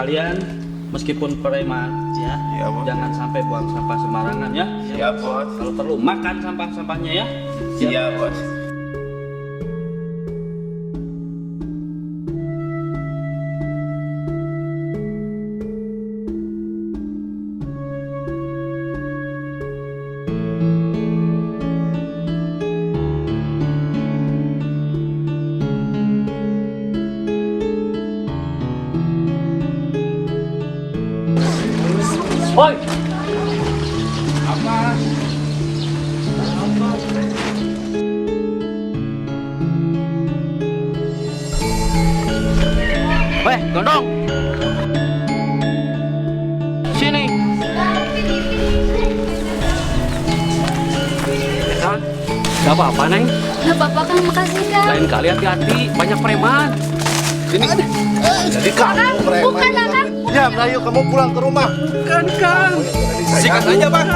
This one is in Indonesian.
Kalian meskipun preman ya, Iya, Bos. jangan sampai buang sampah sembarangan ya. Siap, Bos. Kalau perlu makan sampah-sampahnya ya. Iya, Bos. Woi. Apa? Weh, gondong. Sini. Kang, gak apa-apa, Neng. Gak apa-apa Kang, makasih Kang. Lain kali hati-hati, banyak preman. Ini jadi kamu preman. Bukan Kang. Ya, ayo kamu pulang ke rumah. Kan, Kang. Sikat aja, Bang.